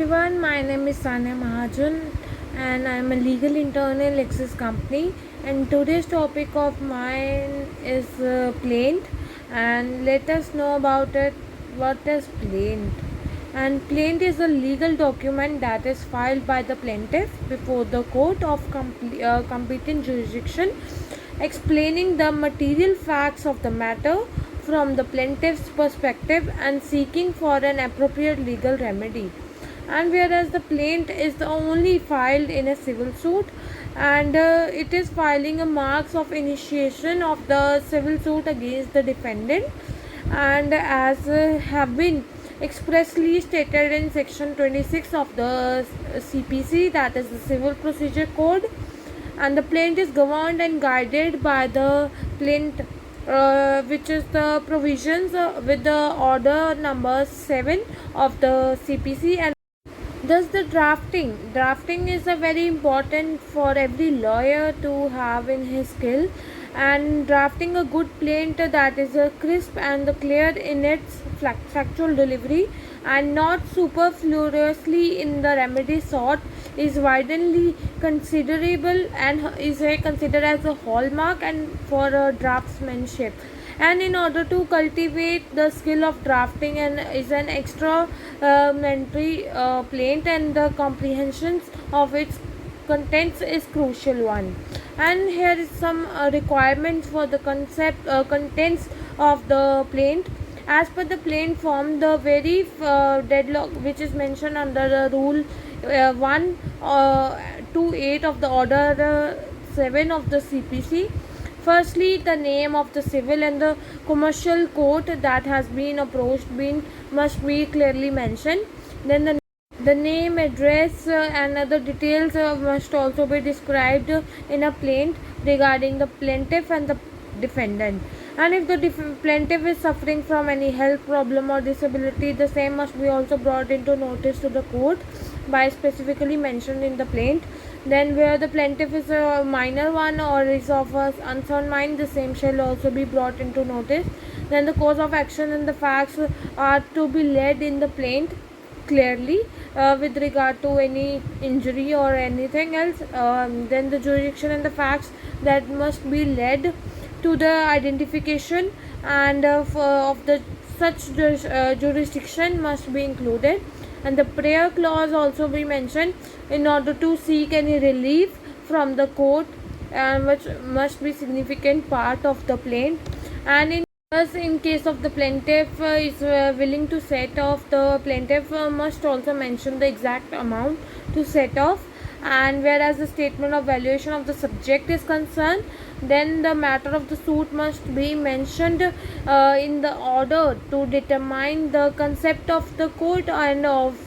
everyone, my name is Sania Mahajan and I am a legal intern in Lexis company, and today's topic of mine is plaint, and let us know about it. What is plaint? And plaint is a legal document that is filed by the plaintiff before the court of competent jurisdiction, explaining the material facts of the matter from the plaintiff's perspective and seeking for an appropriate legal remedy. And whereas the plaint is the only filed in a civil suit, and it is filing a marks of initiation of the civil suit against the defendant, and as have been expressly stated in section 26 of the CPC, that is the Civil Procedure Code, and the plaint is governed and guided by the plaint, which is the provisions with the order number 7 of the CPC. And thus the drafting is a very important for every lawyer to have in his skill, and drafting a good plaint that is crisp and clear in its factual delivery and not superfluously in the remedy sought is widely considerable and is considered as a hallmark and for draftsmanship. And in order to cultivate the skill of drafting and is an extra elementary plaint, and the comprehensions of its contents is crucial one. And here is some requirements for the contents of the plaint. As per the plaint form, the very deadlock which is mentioned under the rule 1 to 8 of the order 7 of the CPC. Firstly, the name of the civil and the commercial court that has been approached must be clearly mentioned. Then the name, address, and other details must also be described in a plaint regarding the plaintiff and the defendant. And if the plaintiff is suffering from any health problem or disability, the same must be also brought into notice to the court by specifically mentioned in the plaint. Then where the plaintiff is a minor one or is of unsound mind, the same shall also be brought into notice. Then the course of action and the facts are to be laid in the plaint clearly with regard to any injury or anything else. Then the jurisdiction and the facts that must be led to the identification and of the such jurisdiction must be included, and the prayer clause also be mentioned in order to seek any relief from the court, which must be significant part of the plaint. And in case of the plaintiff is willing to set off, the plaintiff must also mention the exact amount to set off. And whereas the statement of valuation of the subject is concerned, then the matter of the suit must be mentioned in the order to determine the concept of the court and of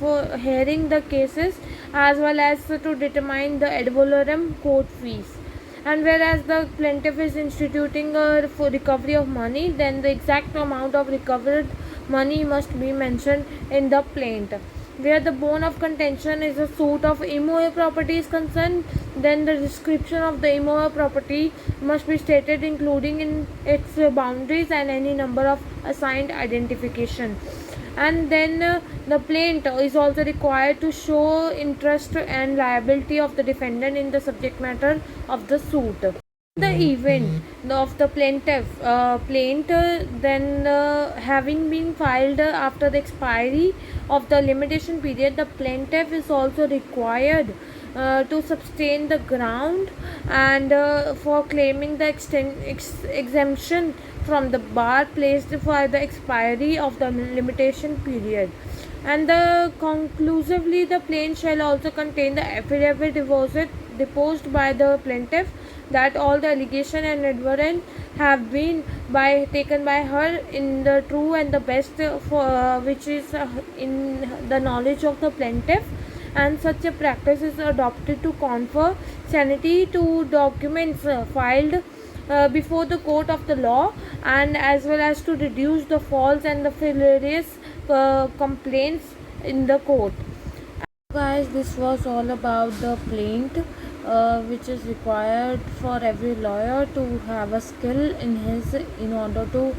hearing the cases, as well as to determine the ad valorem court fees. And whereas the plaintiff is instituting for recovery of money, then the exact amount of recovered money must be mentioned in the plaint. Where the bone of contention is a suit of immovable property is concerned, then the description of the immovable property must be stated, including in its boundaries and any number of assigned identification. And then the plaint is also required to show interest and liability of the defendant in the subject matter of the suit. The event of the plaint, then having been filed after the expiry of the limitation period, the plaintiff is also required to sustain the ground and for claiming the exemption from the bar placed for the expiry of the limitation period. And conclusively, the plaint shall also contain the affidavit deposed by the plaintiff that all the allegation and advertent have been taken by her in the true and the best for which is in the knowledge of the plaintiff, and such a practice is adopted to confer sanity to documents filed before the court of the law, and as well as to reduce the false and the fallacious complaints in the court. Guys, this was all about the plaint, which is required for every lawyer to have a skill in order to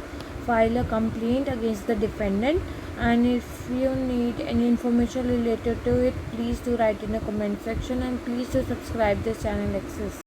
file a complaint against the defendant. And if you need any information related to it, please do write in the comment section, and please do subscribe this channel Access.